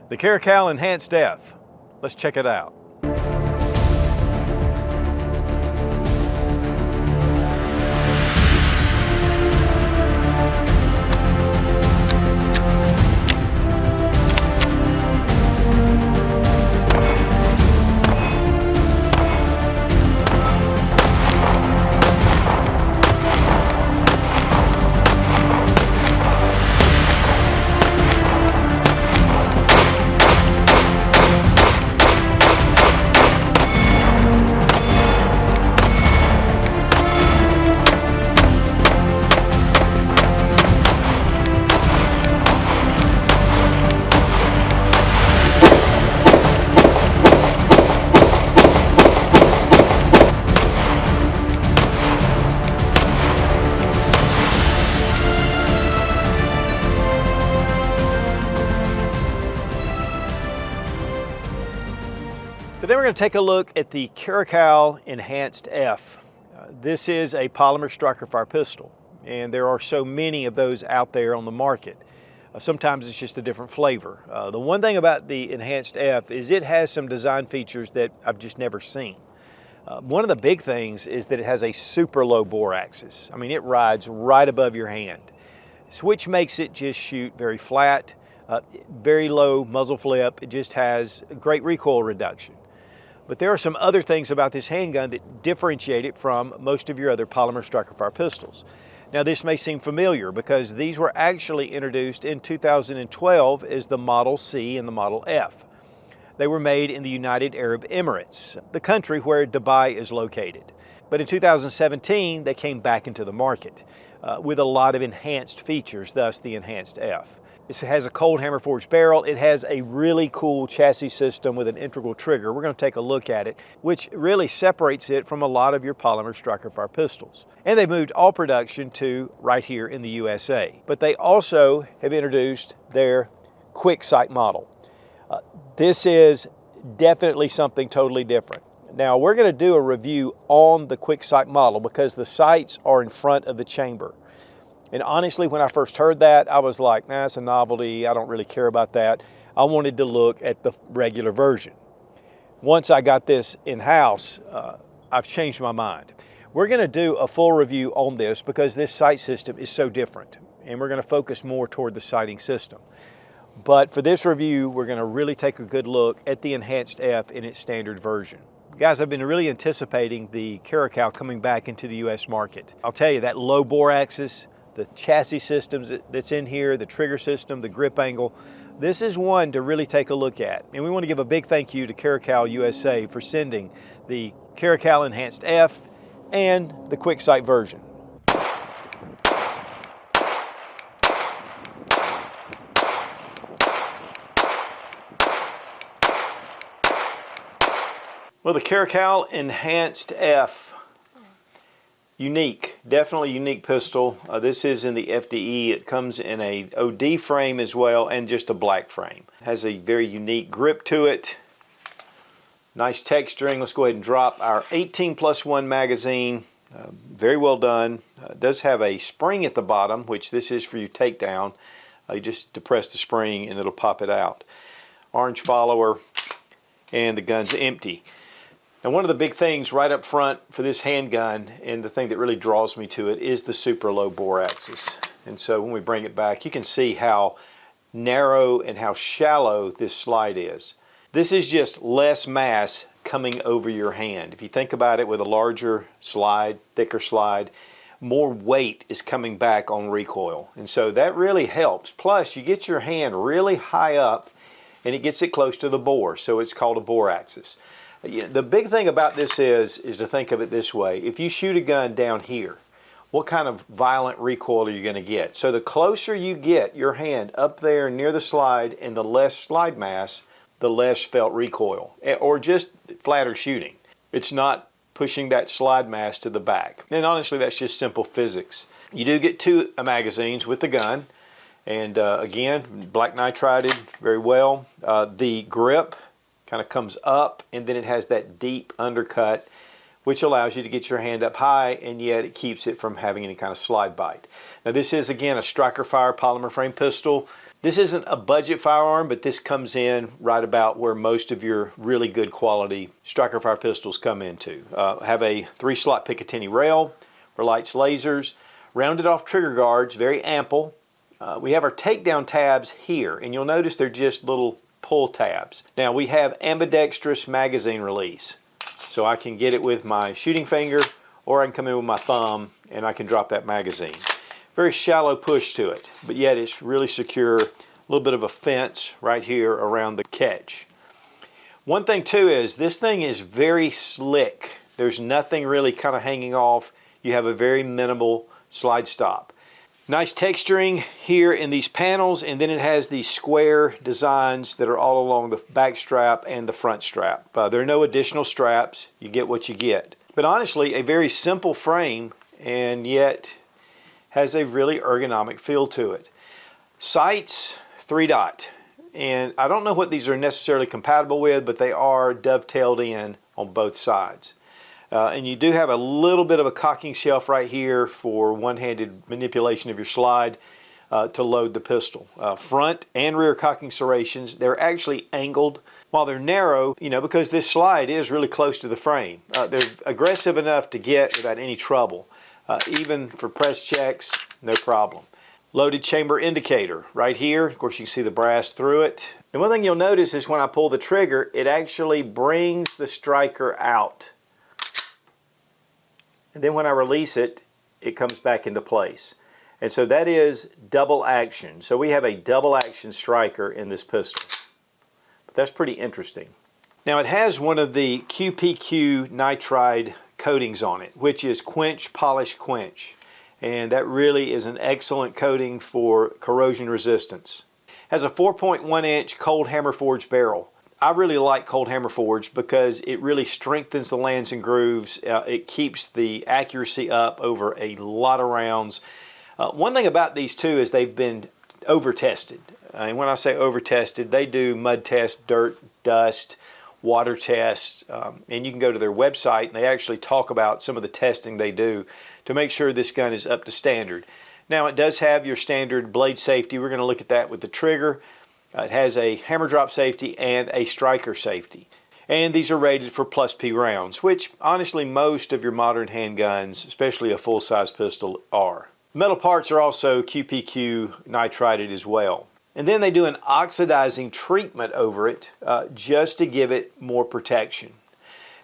The Caracal Enhanced F. Let's check it out. Today we're going to take a look at the Caracal Enhanced F. This is a polymer striker fire pistol, and there are so many of those out there on the market. Sometimes it's just a different flavor. The one thing about the Enhanced F is it has some design features that I've just never seen. One of the big things is that it has a super low bore axis. I mean, it rides right above your hand, which makes it just shoot very flat, very low muzzle flip. It just has great recoil reduction. But there are some other things about this handgun that differentiate it from most of your other polymer striker fire pistols. Now, this may seem familiar because these were actually introduced in 2012 as the Model C and the Model F. They were made in the United Arab Emirates, the country where Dubai is located. But in 2017, they came back into the market with a lot of enhanced features, thus the Enhanced F. It has a cold hammer forged barrel. It has a really cool chassis system with an integral trigger. We're going to take a look at it, which really separates it from a lot of your polymer striker fire pistols. And they moved all production to right here in the USA. But they also have introduced their quick sight model. This is definitely something totally different. Now, we're going to do a review on the quick sight model because the sights are in front of the chamber. And honestly, when I first heard that, I was like, nah, it's a novelty. I don't really care about that. I wanted to look at the regular version. Once I got this in-house, I've changed my mind. We're going to do a full review on this because this sight system is so different. And we're going to focus more toward the sighting system. But for this review, we're going to really take a good look at the Enhanced F in its standard version. Guys, I've been really anticipating the Caracal coming back into the US market. I'll tell you, that low bore axis, the chassis systems that's in here, the trigger system, the grip angle, this is one to really take a look at. And we want to give a big thank you to Caracal USA for sending the Caracal Enhanced F and the quick sight version. Well, the Caracal Enhanced F, unique, definitely unique pistol. This is in the FDE. It comes in a OD frame as well and just a black frame. Has a very unique grip to it. Nice texturing. Let's go ahead and drop our 18+1 magazine. Very well done. It does have a spring at the bottom, which this is for your takedown. You just depress the spring and it'll pop it out. Orange follower, and the gun's empty. And one of the big things right up front for this handgun, and the thing that really draws me to it, is the super low bore axis. And so when we bring it back, you can see how narrow and how shallow this slide is. This is just less mass coming over your hand. If you think about it, with a larger slide, thicker slide, more weight is coming back on recoil. And so that really helps. Plus, you get your hand really high up and it gets it close to the bore, so it's called a bore axis. The big thing about this is to think of it this way. If you shoot a gun down here, what kind of violent recoil are you going to get? So the closer you get your hand up there near the slide and the less slide mass, the less felt recoil, or just flatter shooting. It's not pushing that slide mass to the back. And honestly, that's just simple physics. You do get two magazines with the gun, and again, black nitrided very well. The grip kind of comes up, and then it has that deep undercut, which allows you to get your hand up high, and yet it keeps it from having any kind of slide bite. Now, this is, again, a striker fire polymer frame pistol. This isn't a budget firearm, but this comes in right about where most of your really good quality striker fire pistols come into. Have a 3-slot Picatinny rail, relights lasers, rounded off trigger guards, very ample. We have our takedown tabs here, and you'll notice they're just little pull tabs. Now we have ambidextrous magazine release, so I can get it with my shooting finger, or I can come in with my thumb and I can drop that magazine. Very shallow push to it, but yet it's really secure. A little bit of a fence right here around the catch. One thing too is this thing is very slick. There's nothing really kind of hanging off. You have a very minimal slide stop. Nice texturing here in these panels, and then it has these square designs that are all along the back strap and the front strap. There are no additional straps. You get what you get. But honestly, a very simple frame, and yet has a really ergonomic feel to it. Sights, 3-dot. And I don't know what these are necessarily compatible with, but they are dovetailed in on both sides. And you do have a little bit of a cocking shelf right here for one-handed manipulation of your slide to load the pistol. Front and rear cocking serrations, they're actually angled while they're narrow, you know, because this slide is really close to the frame. They're aggressive enough to get without any trouble. Even for press checks, no problem. Loaded chamber indicator right here. Of course, you can see the brass through it. And one thing you'll notice is when I pull the trigger, it actually brings the striker out. And then when I release it, it comes back into place. And so that is double action. So we have a double action striker in this pistol. But that's pretty interesting. Now it has one of the QPQ nitride coatings on it, which is quench, polish, quench. And that really is an excellent coating for corrosion resistance. Has a 4.1-inch cold hammer forged barrel. I really like cold hammer forged because it really strengthens the lands and grooves. It keeps the accuracy up over a lot of rounds. One thing about these too is they've been over tested. And when I say over tested, they do mud test, dirt, dust, water tests, and you can go to their website and they actually talk about some of the testing they do to make sure this gun is up to standard. Now it does have your standard blade safety. We're going to look at that with the trigger. It has a hammer drop safety and a striker safety. And these are rated for plus P rounds, which honestly most of your modern handguns, especially a full-size pistol, are. Metal parts are also QPQ nitrided as well. And then they do an oxidizing treatment over it just to give it more protection.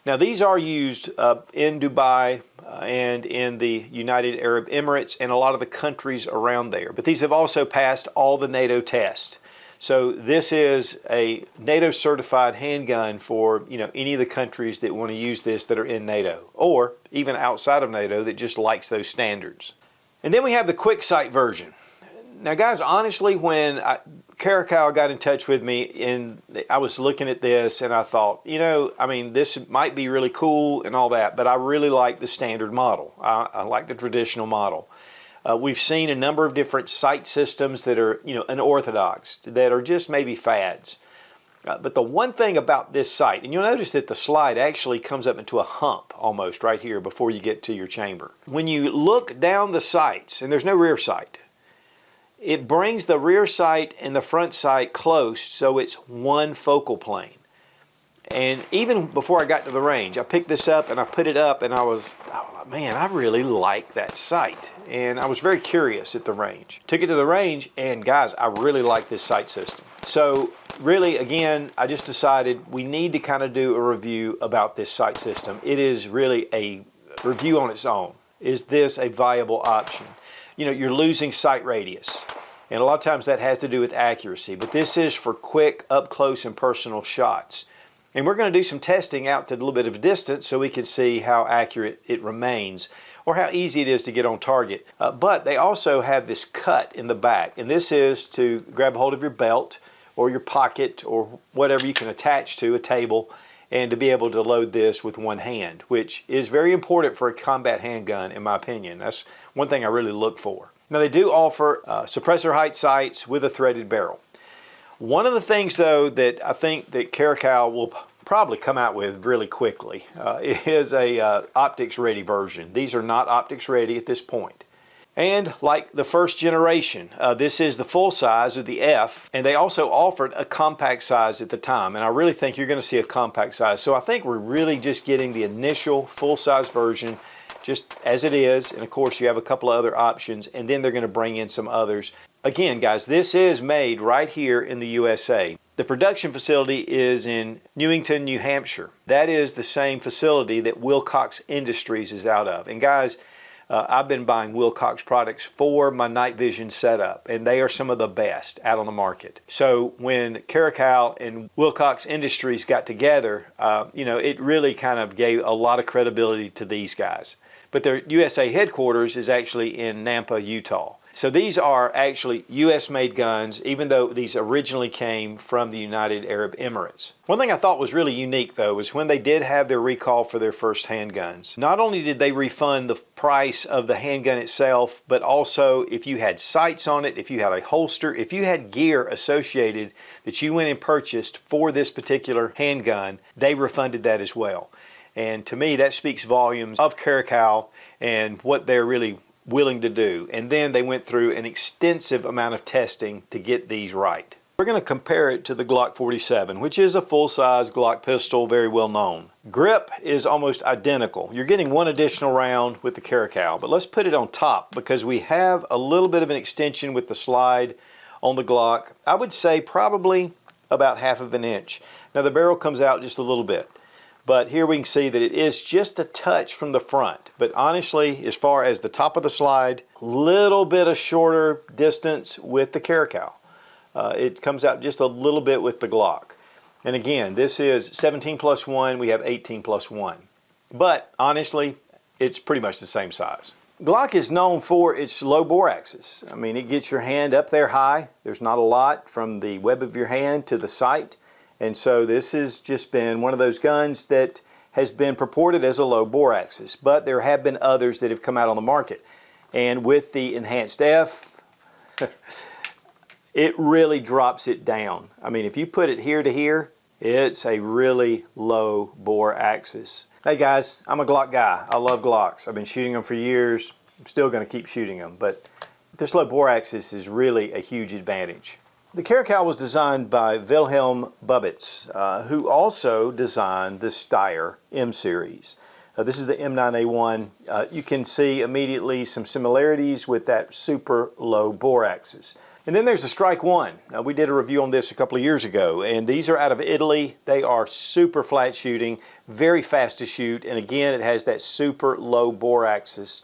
Now these are used in Dubai and in the United Arab Emirates and a lot of the countries around there. But these have also passed all the NATO tests. So this is a NATO certified handgun for, you know, any of the countries that want to use this that are in NATO, or even outside of NATO that just likes those standards. And then we have the quick sight version. Now guys, honestly, when Caracal got in touch with me and I was looking at this and I thought, you know, I mean, this might be really cool and all that, but I really like the standard model. I like the traditional model. We've seen a number of different sight systems that are, you know, unorthodox, that are just maybe fads. But the one thing about this sight, and you'll notice that the slide actually comes up into a hump almost right here before you get to your chamber. When you look down the sights, and there's no rear sight, it brings the rear sight and the front sight close so it's one focal plane. And even before I got to the range, I picked this up and I put it up and I was, oh, man, I really like that sight. And I was very curious at the range. Took it to the range and guys, I really like this sight system. So really, again, I just decided we need to kind of do a review about this sight system. It is really a review on its own. Is this a viable option? You know, you're losing sight radius. And a lot of times that has to do with accuracy. But this is for quick, up close and personal shots. And we're going to do some testing out to a little bit of a distance so we can see how accurate it remains or how easy it is to get on target. But they also have this cut in the back, and this is to grab hold of your belt or your pocket or whatever you can attach to a table and to be able to load this with one hand, which is very important for a combat handgun in my opinion. That's one thing I really look for. Now they do offer suppressor height sights with a threaded barrel. One of the things though that I think that Caracal will probably come out with really quickly is a optics ready version. These are not optics ready at this point. And like the first generation, this is the full size of the F, and they also offered a compact size at the time, and I really think you're going to see a compact size. So I think we're really just getting the initial full-size version just as it is, and of course you have a couple of other options, and then they're going to bring in some others. Again, guys, this is made right here in the USA. The production facility is in Newington, New Hampshire. That is the same facility that Wilcox Industries is out of. And guys, I've been buying Wilcox products for my night vision setup, and they are some of the best out on the market. So when Caracal and Wilcox Industries got together, you know, it really kind of gave a lot of credibility to these guys. But their USA headquarters is actually in Nampa, Utah. So these are actually US-made guns, even though these originally came from the United Arab Emirates. One thing I thought was really unique, though, was when they did have their recall for their first handguns. Not only did they refund the price of the handgun itself, but also if you had sights on it, if you had a holster, if you had gear associated that you went and purchased for this particular handgun, they refunded that as well. And to me, that speaks volumes of Caracal and what they're really willing to do. And then they went through an extensive amount of testing to get these right. We're going to compare it to the Glock 47, which is a full-size Glock pistol, very well known. Grip is almost identical. You're getting one additional round with the Caracal, but let's put it on top because we have a little bit of an extension with the slide on the Glock. I would say probably about 1/2 inch. Now the barrel comes out just a little bit. But here we can see that it is just a touch from the front. But honestly, as far as the top of the slide, little bit of shorter distance with the Caracal. It comes out just a little bit with the Glock. And again, this is 17+1, we have 18+1. But honestly, it's pretty much the same size. Glock is known for its low bore axis. I mean, it gets your hand up there high. There's not a lot from the web of your hand to the sight. And so this has just been one of those guns that has been purported as a low bore axis, but there have been others that have come out on the market. And with the Enhanced F, it really drops it down. I mean, if you put it here to here, it's a really low bore axis. Hey guys, I'm a Glock guy. I love Glocks. I've been shooting them for years. I'm still going to keep shooting them, but this low bore axis is really a huge advantage. The Caracal was designed by Wilhelm Bubitz, who also designed the Steyr M series. This is the M9A1. You can see immediately some similarities with that super low bore axis. And then there's the Strike One. We did a review on this a couple of years ago, and these are out of Italy. They are super flat shooting, very fast to shoot, and again, it has that super low bore axis.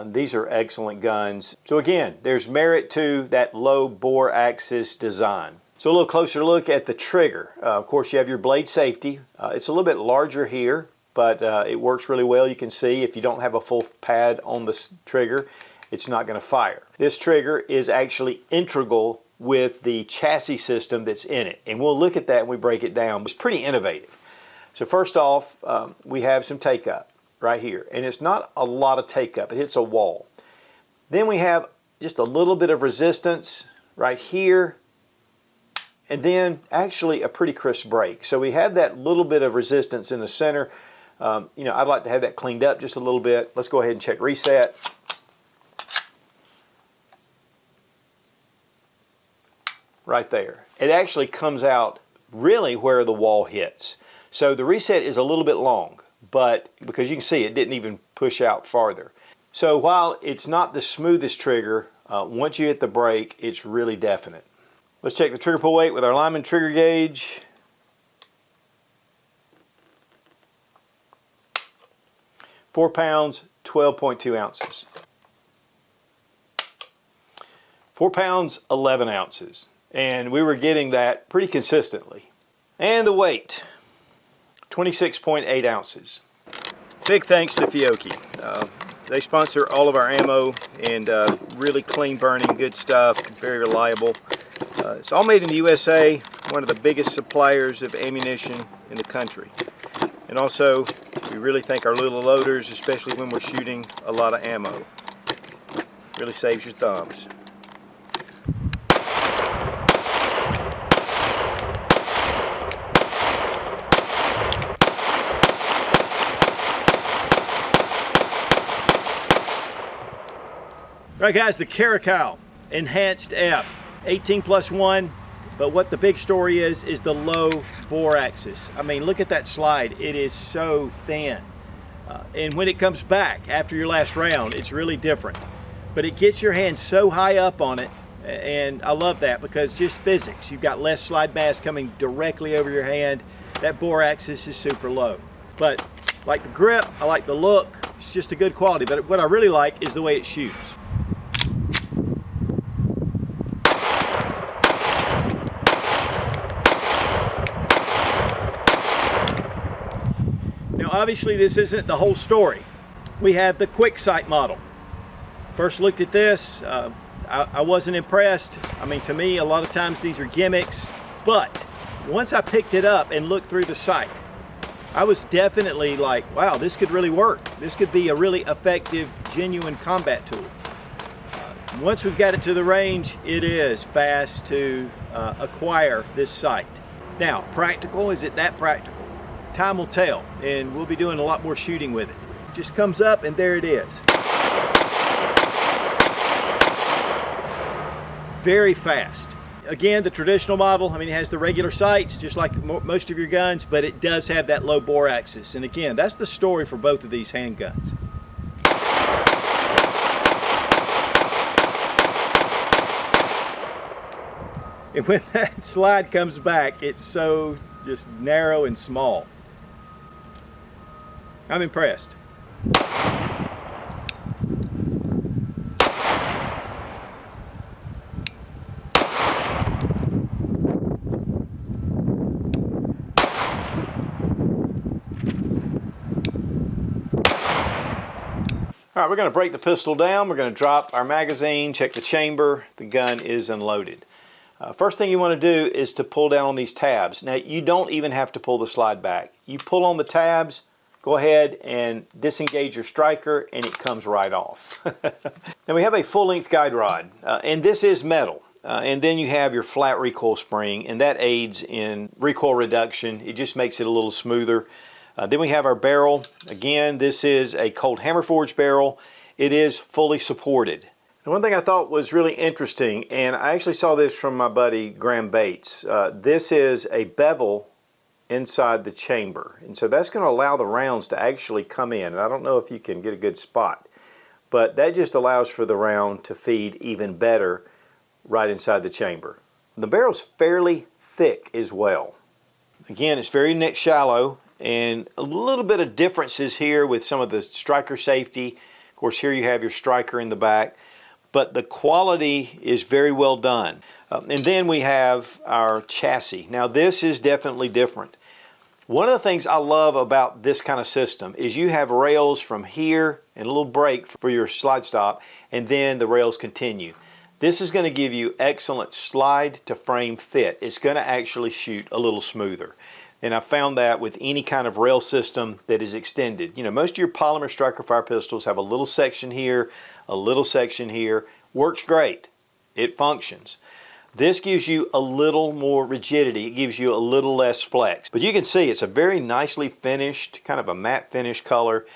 These are excellent guns. So again, there's merit to that low bore axis design. So a little closer look at the trigger. Of course, you have your blade safety. It's a little bit larger here, but it works really well. You can see if you don't have a full pad on the trigger, it's not going to fire. This trigger is actually integral with the chassis system that's in it. And we'll look at that when we break it down. It's pretty innovative. So first off, we have some take-up right here, and it's not a lot of take-up. It hits a wall. Then we have just a little bit of resistance right here, and then actually a pretty crisp break. So we have that little bit of resistance in the center. You know, I'd like to have that cleaned up just a little bit. Let's go ahead and check reset. Right there. It actually comes out really where the wall hits. So the reset is a little bit long, but because you can see it didn't even push out farther. So while it's not the smoothest trigger, once you hit the brake, it's really definite. Let's check the trigger pull weight with our Lyman trigger gauge. £4, 12.2 ounces. 4 pounds, 11 ounces. And we were getting that pretty consistently. And the weight, 26.8 ounces. Big thanks to Fiocchi. They sponsor all of our ammo, and really clean burning, good stuff, very reliable. It's all made in the USA, one of the biggest suppliers of ammunition in the country. And also, we really thank our little loaders, especially when we're shooting a lot of ammo. Really saves your thumbs. All right guys, the Caracal Enhanced F, 18+1, but what the big story is the low bore axis. I mean, look at that slide, it is so thin. And when it comes back after your last round, it's really different. But it gets your hand so high up on it, and I love that because just physics. You've got less slide mass coming directly over your hand. That bore axis is super low. But I like the grip, I like the look, it's just a good quality. But what I really like is the way it shoots. Now obviously this isn't the whole story. We have the quick sight model. First looked at this, I wasn't impressed. I mean, to me, a lot of times these are gimmicks, but once I picked it up and looked through the sight, I was definitely like, wow, this could really work. This could be a really effective, genuine combat tool. Once we've got it to the range, it is fast to acquire this sight. Now, practical, is it that practical? Time will tell, and we'll be doing a lot more shooting with it. Just comes up and there it is. Very fast. Again, the traditional model, I mean, it has the regular sights just like most of your guns, but it does have that low bore axis. And again, that's the story for both of these handguns. And when that slide comes back, it's so just narrow and small. I'm impressed. All right, we're going to break the pistol down. We're going to drop our magazine, check the chamber. The gun is unloaded. First thing you want to do is to pull down on these tabs. Now, you don't even have to pull the slide back. You pull on the tabs, go ahead and disengage your striker, and it comes right off. Now, we have a full-length guide rod, and this is metal. And then you have your flat recoil spring, and that aids in recoil reduction. It just makes it a little smoother. Then we have our barrel. Again, this is a cold hammer forged barrel. It is fully supported. And one thing I thought was really interesting, and I actually saw this from my buddy Graham Bates, this is a bevel inside the chamber. And so that's going to allow the rounds to actually come in. And I don't know if you can get a good spot, but that just allows for the round to feed even better right inside the chamber. The barrel's fairly thick as well. Again, it's very neck shallow. And a little bit of differences here with some of the striker safety. Of course, here you have your striker in the back, but the quality is very well done. And then we have our chassis. Now, this is definitely different. One of the things I love about this kind of system is you have rails from here and a little break for your slide stop, and then the rails continue. This is going to give you excellent slide to frame fit. It's going to actually shoot a little smoother. And I found that with any kind of rail system that is extended. You know, most of your polymer striker fire pistols have a little section here, a little section here. Works great. It functions. This gives you a little more rigidity. It gives you a little less flex. But you can see it's a very nicely finished, kind of a matte finish color.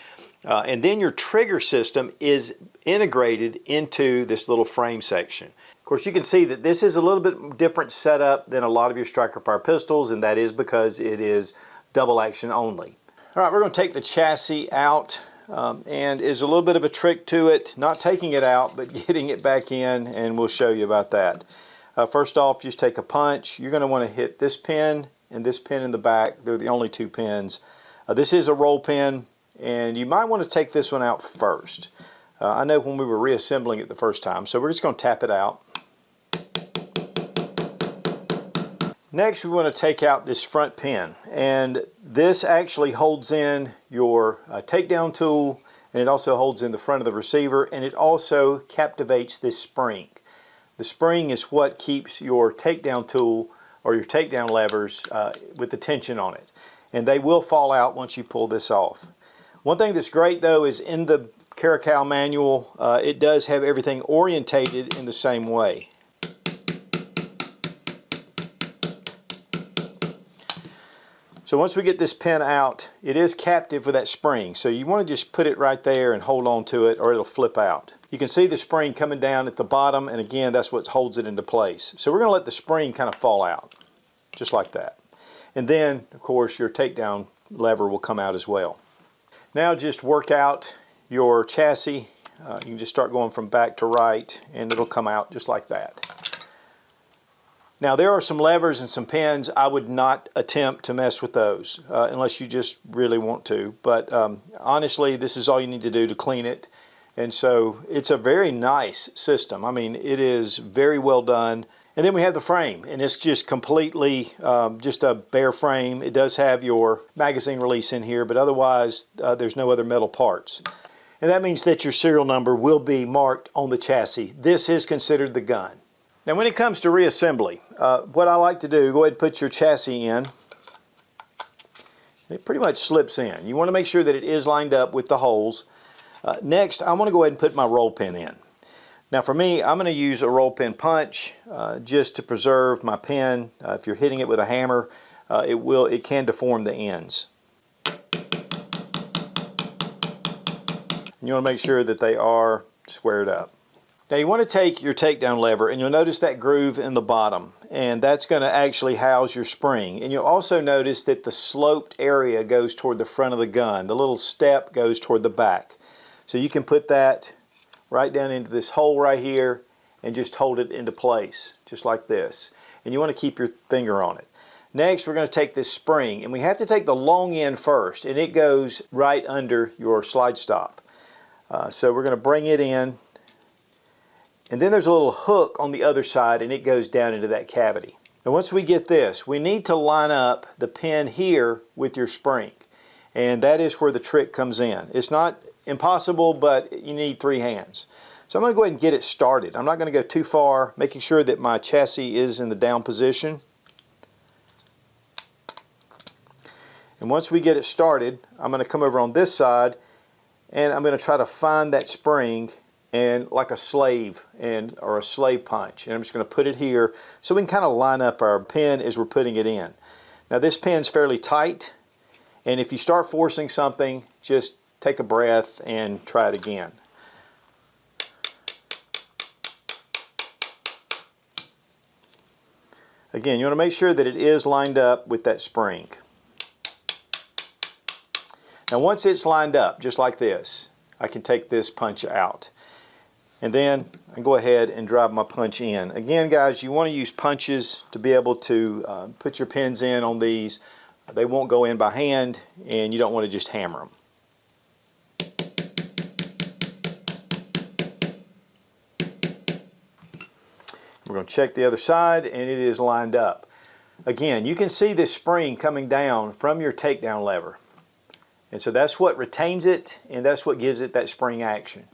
And then your trigger system is integrated into this little frame section. Of course, you can see that this is a little bit different setup than a lot of your striker fire pistols, and that is because it is double action only. All right, we're going to take the chassis out, and there's a little bit of a trick to it, not taking it out, but getting it back in, and we'll show you about that. First off, just take a punch. You're going to want to hit this pin and this pin in the back. They're the only two pins. This is a roll pin, and you might want to take this one out first. I know when we were reassembling it the first time, so we're just going to tap it out. Next, we want to take out this front pin, and this actually holds in your takedown tool, and it also holds in the front of the receiver, and it also captivates this spring. The spring is what keeps your takedown tool or your takedown levers with the tension on it, and they will fall out once you pull this off. One thing that's great though is in the Caracal manual, it does have everything orientated in the same way. So once we get this pin out, it is captive with that spring. So you want to just put it right there and hold on to it or it'll flip out. You can see the spring coming down at the bottom, and again, that's what holds it into place. So we're going to let the spring kind of fall out, just like that. And then, of course, your takedown lever will come out as well. Now just work out your chassis. You can just start going from back to right, and it'll come out just like that. Now there are some levers and some pins. I would not attempt to mess with those unless you just really want to. But honestly, this is all you need to do to clean it. And so it's a very nice system. I mean, it is very well done. And then we have the frame, and it's just completely just a bare frame. It does have your magazine release in here, but otherwise there's no other metal parts. And that means that your serial number will be marked on the chassis. This is considered the gun. Now when it comes to reassembly, what I like to do, go ahead and put your chassis in. It pretty much slips in. You want to make sure that it is lined up with the holes. Next, I'm going to go ahead and put my roll pin in. Now for me, I'm going to use a roll pin punch just to preserve my pin. If you're hitting it with a hammer, it can deform the ends. And you want to make sure that they are squared up. Now you want to take your takedown lever, and you'll notice that groove in the bottom, and that's going to actually house your spring. And you'll also notice that the sloped area goes toward the front of the gun. The little step goes toward the back. So you can put that right down into this hole right here and just hold it into place, just like this. And you want to keep your finger on it. Next, we're going to take this spring, and we have to take the long end first, and it goes right under your slide stop. So we're going to bring it in, and then there's a little hook on the other side, and it goes down into that cavity. And once we get this, we need to line up the pin here with your spring, and that is where the trick comes in. It's not impossible, but you need 3 hands. So I'm going to go ahead and get it started. I'm not going to go too far, making sure that my chassis is in the down position. And once we get it started, I'm going to come over on this side, and I'm going to try to find that spring and like a slave or a slave punch. And I'm just going to put it here so we can kind of line up our pin as we're putting it in. Now this pin's fairly tight, and if you start forcing something, just take a breath and try it again. Again, you want to make sure that it is lined up with that spring. Now once it's lined up, just like this, I can take this punch out. And then I go ahead and drive my punch in. Again, guys, you want to use punches to be able to put your pins in on these. They won't go in by hand, and you don't want to just hammer them. We're going to check the other side, and it is lined up. Again, you can see this spring coming down from your takedown lever. And so that's what retains it, and that's what gives it that spring action.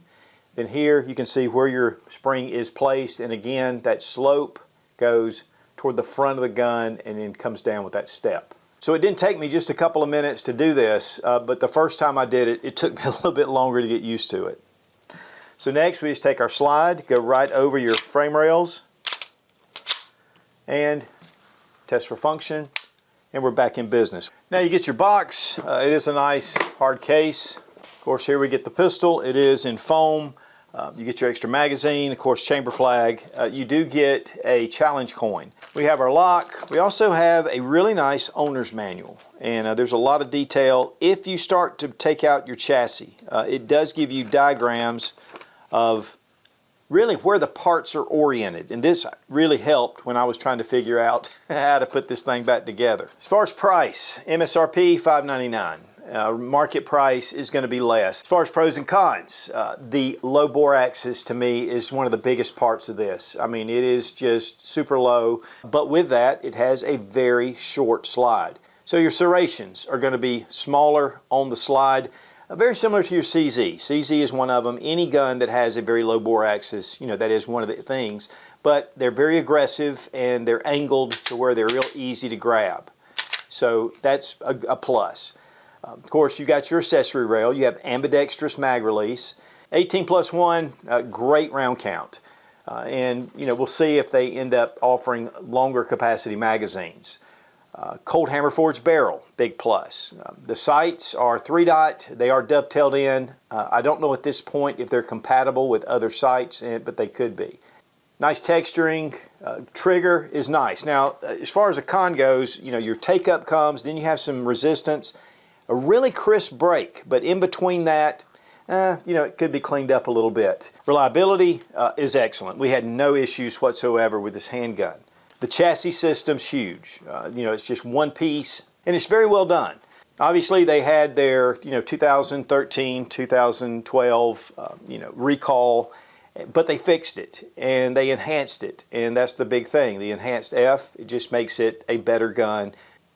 Then here you can see where your spring is placed, and again that slope goes toward the front of the gun and then comes down with that step. So it didn't take me just a couple of minutes to do this, but the first time I did it, it took me a little bit longer to get used to it. So next we just take our slide, go right over your frame rails, and test for function, and we're back in business. Now you get your box. It is a nice hard case. Of course, here we get the pistol. It is in foam. You get your extra magazine, of course, chamber flag. You do get a challenge coin. We have our lock. We also have a really nice owner's manual, and there's a lot of detail. If you start to take out your chassis, it does give you diagrams of really where the parts are oriented, and this really helped when I was trying to figure out how to put this thing back together. As far as price, MSRP $5.99. Market price is going to be less. As far as pros and cons, the low bore axis to me is one of the biggest parts of this. I mean, it is just super low, but with that, it has a very short slide. So your serrations are going to be smaller on the slide, very similar to your CZ. CZ is one of them. Any gun that has a very low bore axis, you know, that is one of the things, but they're very aggressive and they're angled to where they're real easy to grab. So that's a plus. Of course, you got your accessory rail. You have ambidextrous mag release. 18+1, great round count. And you know, we'll see if they end up offering longer capacity magazines. Cold hammer forged barrel, big plus. The sights are 3-dot, they are dovetailed in. I don't know at this point if they're compatible with other sights, but they could be. Nice texturing, trigger is nice. Now, as far as a con goes, you know, your take-up comes, then you have some resistance, a really crisp break, but in between that, you know, it could be cleaned up a little bit. Reliability is excellent. We had no issues whatsoever with this handgun. The chassis system's huge. You know, it's just one piece, and it's very well done. Obviously, they had their, you know, 2013, 2012, you know, recall, but they fixed it and they enhanced it, and that's the big thing. The Enhanced F, it just makes it a better gun,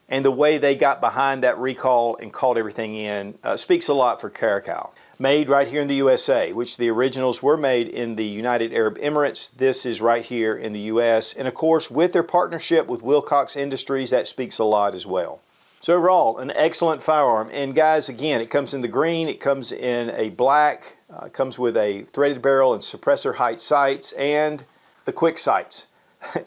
and the way they got behind that recall and called everything in speaks a lot for Caracal. Made right here in the USA, which the originals were made in the United Arab Emirates. This is right here in the US, and of course with their partnership with Wilcox Industries, that speaks a lot as well. So overall, an excellent firearm. And guys, again, it comes in the green, it comes in a black, it comes with a threaded barrel and suppressor height sights and the quick sights.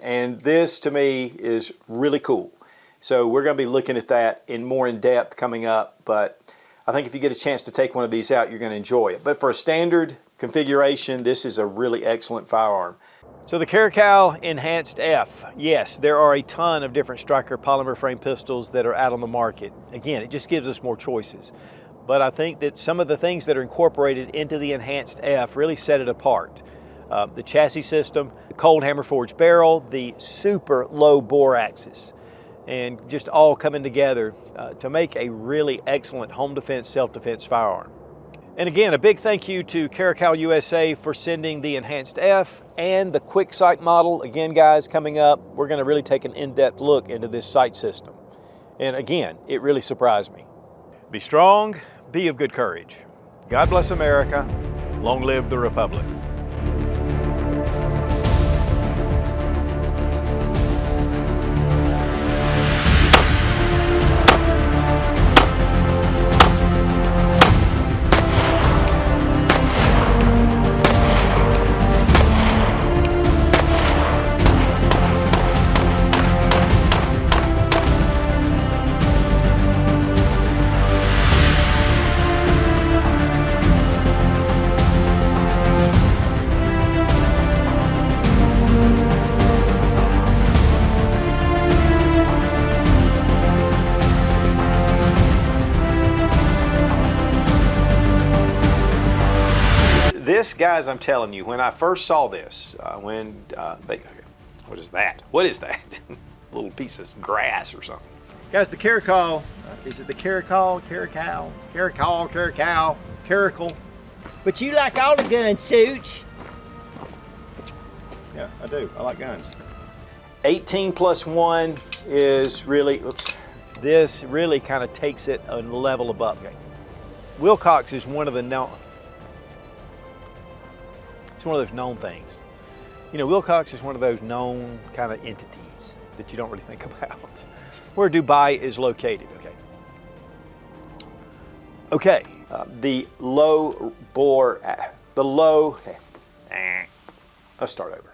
And this to me is really cool. So we're going to be looking at that more in depth coming up, but I think if you get a chance to take one of these out, you're going to enjoy it. But for a standard configuration, this is a really excellent firearm. So the Caracal Enhanced F, yes, there are a ton of different striker polymer frame pistols that are out on the market. Again, it just gives us more choices. But I think that some of the things that are incorporated into the Enhanced F really set it apart. The chassis system, the cold hammer forged barrel, the super low bore axis, and just all coming together to make a really excellent home defense, self-defense firearm. And again, a big thank you to Caracal USA for sending the Enhanced F and the quick sight model. Again, guys, coming up, we're going to really take an in-depth look into this sight system. And again, it really surprised me. Be strong, be of good courage. God bless America. Long live the Republic. This, guys, I'm telling you, when I first saw this, what is that? What is that? A little piece of grass or something. Guys, the Caracal, is it the Caracal? Caracal. But you like all the guns, Such. Yeah, I do. I like guns. 18 plus 1 is really, oops. This really kind of takes it a level above. Okay. Wilcox is one of the known, it's one of those known things. You know, Wilcox is one of those known kind of entities that you don't really think about. Where Dubai is located, okay. Okay, the low bore, okay. Let's start over.